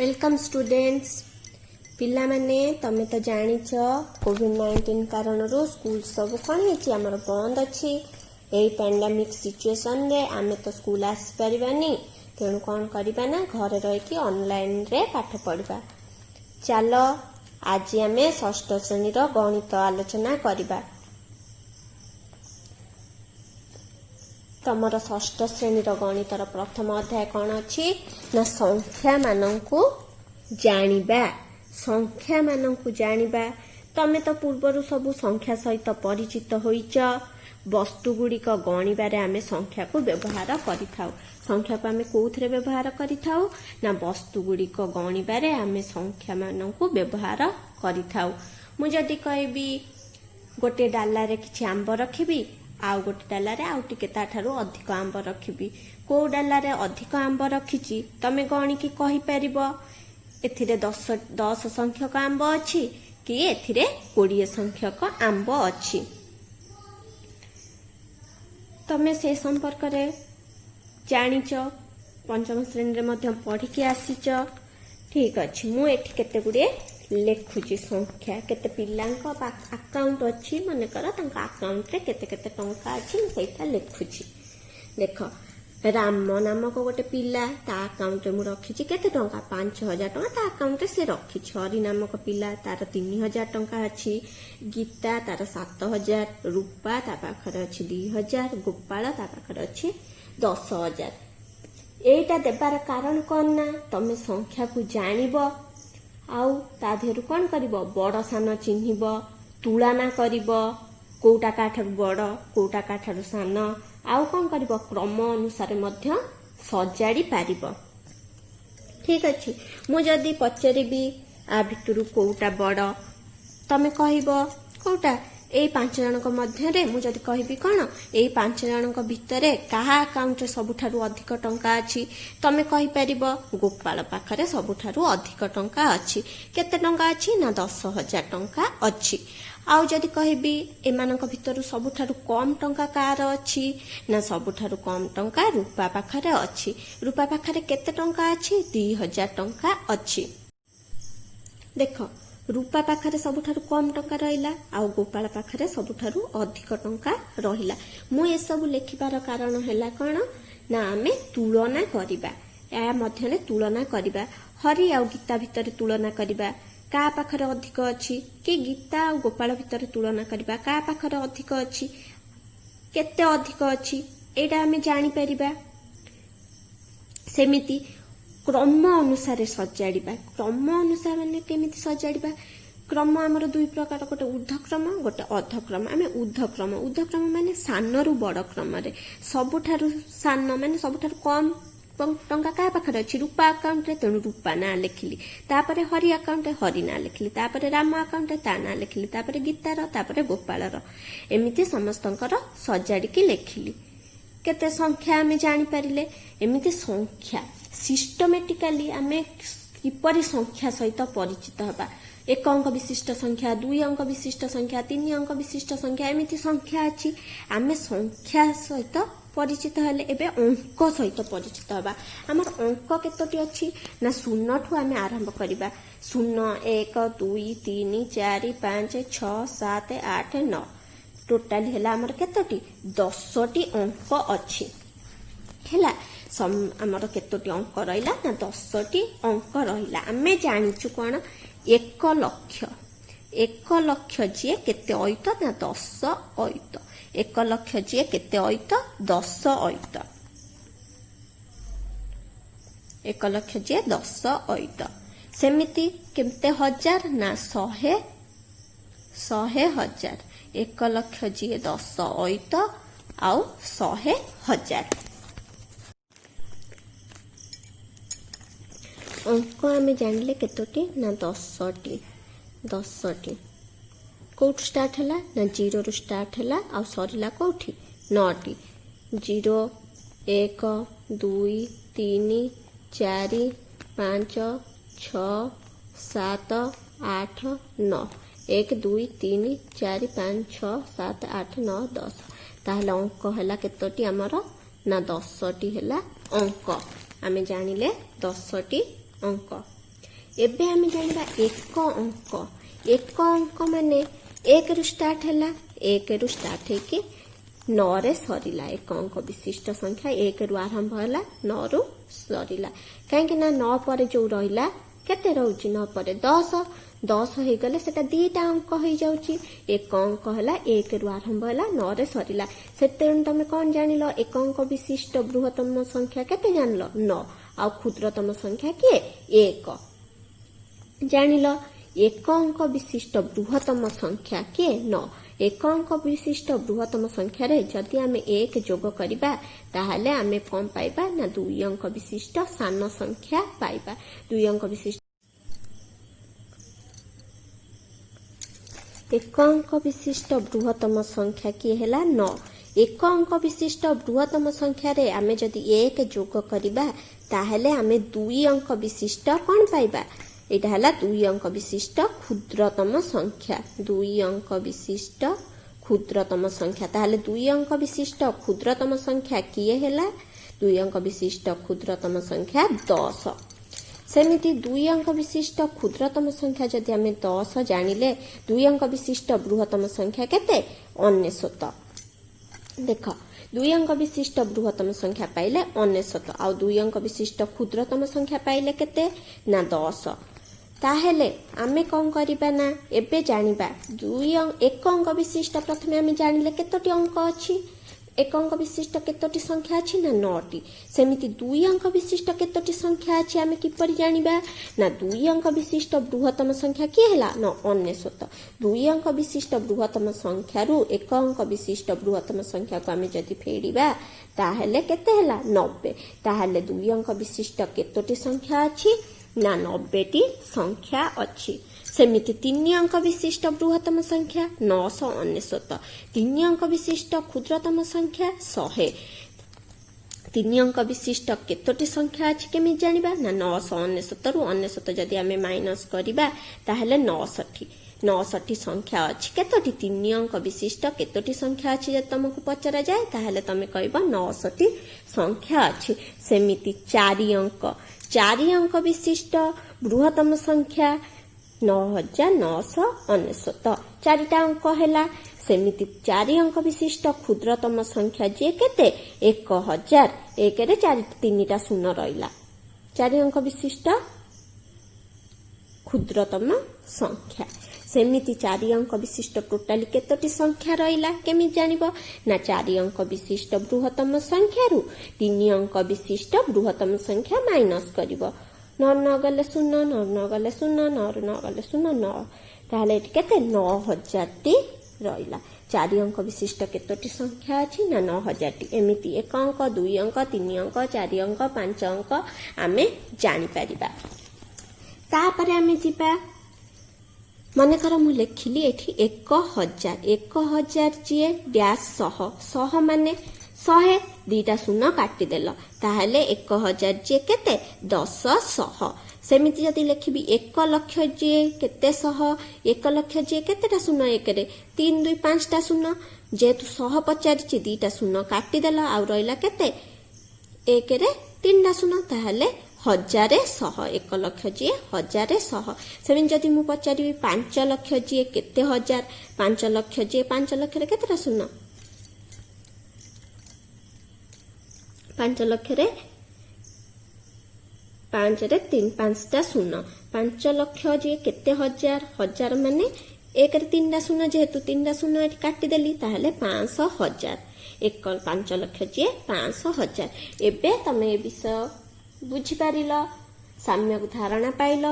Welcome students पिला माने तमे तो जानिच कोविड-19 कारण स्कूल सब कौन है बंद अच्छी यही पैंडेमिक सिचुएशन रे आमे तो स्कूल आसी पारिबानी तेणु कौन करबा ना घर रही ऑनलाइन रे पाठ पढ़ा। चलो आज आमे षष्ठ श्रेणी गणित आलोचना करबा। तमर षष्ठ श्रेणी गणितर प्रथम अध्याय कौन अच्छी ना संख्या मानंकु जानिबा। संख्या मानंकु जानिबा तमे तो पूर्वर सबु संख्या सहित परिचित होइच। वस्तु गुड़िक गणिबारे आमे संख्या को व्यवहार करिथाउ। संख्या को आमे कोउथरे व्यवहार करिथाउ ना वस्तु गुड़िक गणिबारे आमे संख्या मानंकु व्यवहार करिथाउ। मु जदि कहबी गोटे डाला रे किछि आंब रखिबी आउ गोटे डाला रे आउ टिके ताठारु अधिक आंब रखिबी। को डाला रे अधिक आंब रखिछि तमे गणिकी कहि परिबो एथिरे 10 संख्यक आंब अछि कि एथिरे 20 संख्यक आंब अछि। तमे से संपर्क रे जानिच पंचम श्रेणी रे मध्य पढ़ी के आसीच। ठीक अछि मु एठी केते गुडे लेखुची संख्या केते पिलांक अकाउंट अछि मने कर तांका अकाउंट रे केते केते टंका अछि सेटा लेखुची। देखो राम नामक गोटे पिला ता अकाउंट रे मु रखिची केते टंका 5000 टंका ता अकाउंट रे से रखिची। हरि नामक पिला तार 3000 टंका अछि। गीता तार 7000। रूपा ता पाखरे अछि 2000। गोपाल ता पाखरे अछि 10000। एटा देबार कारण कोन ना तमे संख्या को जानिबो आउ ता देहरु कौन करिबो बड़ सान चिन्हिब तुलना करिबो कोटा काठारु बड़ कोटा काठारु सान आउ कौन करिबो क्रम अनुसार मध्य सजाड़ी पारिबो। ठीक अछि मु जदी पचरिबी आ भितरु कोटा बड़ तमे कहिबो कोटा ए 5 जनक मध्य रे मु जदी कहिबी कोन ए 5 जनक भितरे काहा अकाउंट रे सबुठारु अधिक टंका अछि तमे कहि परिबो गोपाल पाखरे सबुठारु अधिक टंका अछि। केते टंका अछि ना 10000 टंका अछि। आउ जदी कहिबी एमानक भितरु सबुठारु कम टंका कार अछि ना सबुठारु कम टंका रूपा पाखरे अछि। रूपा पाखरे केते टंका अछि 2000 टंका अछि। देखो रूपा पाखरे सबुठारु कम टंका रहिला आउ गोपाल पाखरे सबुठारु अधिक टंका रहिला। मु ए सब लेखिबार कारण हैला कोन ना आमे तुलना करिबा या मध्यने तुलना करिबा। हरि आउ गीता भितरे तुलना करिबा का पाखरे अधिक अछि कि गीता आउ गोपाल भितरे तुलना करिबा का पाखरे अधिक अछि केते अधिक अछि एटा आमे जानि परिबा। सेमिति क्रम अनुसार सजाड़िबा। क्रम अनुसार माने केमिति सजाड़िबा क्रम हमर दुई प्रकार गोटे ऊर्ध्वक्रम गोटे अधक्रम। आमे ऊर्ध्वक्रम माने सानरु बड़ क्रम रे सबुठारु सान माने सबुठारु कम टंका का पाखरे अछि रूपा अकाउंट रे तेनु रूपा ना लेखिली। तापरे हरि अकाउंट रे हरि ना लेखिली। तापरे राम अकाउंट रे ता ना लेखिली। तापरे गीतार तापरे गोपालर एमिति समस्तंकर सजाड़ी की लेखिली। केते संख्या आमे जानि परिले एमिति संख्या सिस्टमेटिकली आमे किपरि संख्या सहित परिचित हबा। 1 अंक विशिष्ट संख्या 2 अंक विशिष्ट संख्या 3 अंक विशिष्ट संख्या एमिति संख्या अछि। आमे संख्या सहित परिचित हले एबे अंक सहित परिचित हबा। हमर अंक केतोटी अछि ना 0 ठु आमे आरंभ करिबा। 0 1 2 3 4 5 6 7 8 9 टोटल हेला हमर केतोटी 10टी अंक अछि। हेला आमर केतोटी अंक रहिला ना 10टी अंक रहिला। आमे जानिछु कोन 1 लक्ष। 1 लक्ष जे केते अयत ना 10 अयत। 1 लक्ष जे केते अयत 10 अयत। 1 लक्ष जे 10 अयत। सेमिति केते हजार ना 100 हजार। 1 लक्ष जे 10 अयत आउ 100 हजार। अंक आमे जानिले केतोटी ना 10टी। 10टी कोठ स्टार्ट हला ना 0 रु स्टार्ट हला आ सरिला कोठी 9टी। 0 1 2 3 4 5 6 7 8 9 1 2 3 4 5 6 7 8 9 10 ताहले अंक हला केतोटी हमर ना 10टी हला अंक। आमे जानिले 10टी अंक। एबे आम जाना एक अंक माने 1 रु स्टार्ट है 1 रु स्टार्ट है 9 रे सरीला एक अंक विशिष्ट संख्या 1 रु आरंभ है 9 रु सरीला कहीं 9 पर जो रहा केते रोची 9 पर 10 हो गले सेटा दीटा अंक हो जाउची एक अंक है 1 रु आरंभ है 9 रे सरीला से तुम कौन जानिलो एक अंक विशिष्ट बृहत्तम संख्या केते जानिलो 9 आ क्षुद्रतम संख्या किए 1 जानिलो एक अंक विशिष्ट बृहत्तम संख्या किए 9 एक अंक विशिष्ट बृहत्तम संख्या रे जदि आमे 1 जोग करिबा ताहाले आमे कौन पाइबा ना 2 अंक विशिष्ट सान संख्या पाइबा 2 अंक विशिष्ट एक अंक विशिष्ट बृहत्तम संख्या किए हैला 9 एक अंक विशिष्ट बृहत्तम संख्या रे आमे जदि 1 जोग करिबा ताहाले आमे 2 अंक विशिष्ट कौन पाइबा एटा हला 2 अंक विशिष्ट क्षुद्रतम संख्या 2 अंक विशिष्ट क्षुद्रतम संख्या ताहले 2 अंक विशिष्ट क्षुद्रतम संख्या किए हैला 2 अंक विशिष्ट क्षुद्रतम संख्या 10 सेमिति 2 अंक विशिष्ट क्षुद्रतम संख्या जदि आमे 10 जानिले 2 अंक विशिष्ट बृहत्तम संख्या केते 99 देख 2 अंक विशिष्ट बृहत्तम संख्या पाइले 99 आ 2 अंक विशिष्ट क्षुद्रतम संख्या पाइले केते ना 10 ताहेले आमे कौन करिबा ना एबे जानिबा 1 अंक विशिष्ट प्रथमे आमे जानिले केतोटी अंक अछि 1 अंक विशिष्ट केतोटी संख्या अछि ना 9टी सेमिति 2 अंक विशिष्ट केतोटी संख्या अछि आमे किपरि जानिबा ना 2 अंक विशिष्ट बृहत्तम संख्या कि हैला ना 99 2 अंक विशिष्ट बृहत्तम संख्या रु 1 अंक विशिष्ट बृहत्तम संख्या को आमे जदि फेडिबा ताहेले केते हैला 90 ताहेले 2 अंक विशिष्ट केतोटी संख्या अछि ना 90टी संख्या अच्छी सेमिति 3 अंक विशिष्ट बृहत्तम संख्या 999 3 अंक विशिष्ट क्षुद्रतम संख्या 100 3 अंक विशिष्ट केतोटी संख्या अछि केमि जानिबा ना 999 रु 99 जदि आमे माइनस करिबा ताहेले 69 संख्या अछि केतोटी 3 अंक विशिष्ट केतोटी संख्या अछि जदि तुमको पचरा जाय ताहेले तमे कहबो 69 संख्या अछि सेमिति 4 अंक विशिष्ट बृहत्तम संख्या 9999 चारिटा अंक हैला सेमिति 4 अंक विशिष्ट क्षुद्रतम संख्या जे केते 1000 एक रे 3टा शून्य रहिला 4 अंक विशिष्ट क्षुद्रतम संख्या सेमिति 4 अंक विशिष्ट टोटाली केतोटी संख्या रहिला केमि जानिबो ना 4 अंक विशिष्ट बृहत्तम संख्या रु 3 अंक विशिष्ट बृहत्तम संख्या माइनस करिवो 9 9 गले 0 9 9 गले 0 9 9 गले 0 9 ताले एठी केते 9000 टी रहिला 4 अंक विशिष्ट केतोटी संख्या अछि ना 9000 टी एमिति 1 अंक 2 अंक 3 अंक 4 अंक 5 अंक आमे जानि परिबा तापरे आमे जिबा मनकर मु लिखिली एठी 1000 जे डैश 100 माने 100 दीटा शून्य काटी देलो ताहले 1000 जे केते 10 सेमिति जदि लिखिबी 1 लाख जे केते 100 1 लाख जे केतेटा शून्य एक रे 3 2 5टा शून्य जेतु 100 पचारिछि दीटा शून्य काटी देलो आ रहिला केते एक रे 3टा शून्य ताहले 1100 1 लाख जे 1100 सेमिति जदि मु पचारिबी 5 लाख जे केते 1000 5 लाख जे 5 लाख रे केतेटा शून्य 5 लाख रे 5 रे 3 5टा शून्य 5 लाख जे केते 1000 माने एक रे 3टा शून्य जेहेतु 3टा शून्य एठी काटी देली ताहले 500,000 1 5 लाख जे 500,000 एबे तमे ए विषय बुझी पारिल साम्यक धारणा पाइल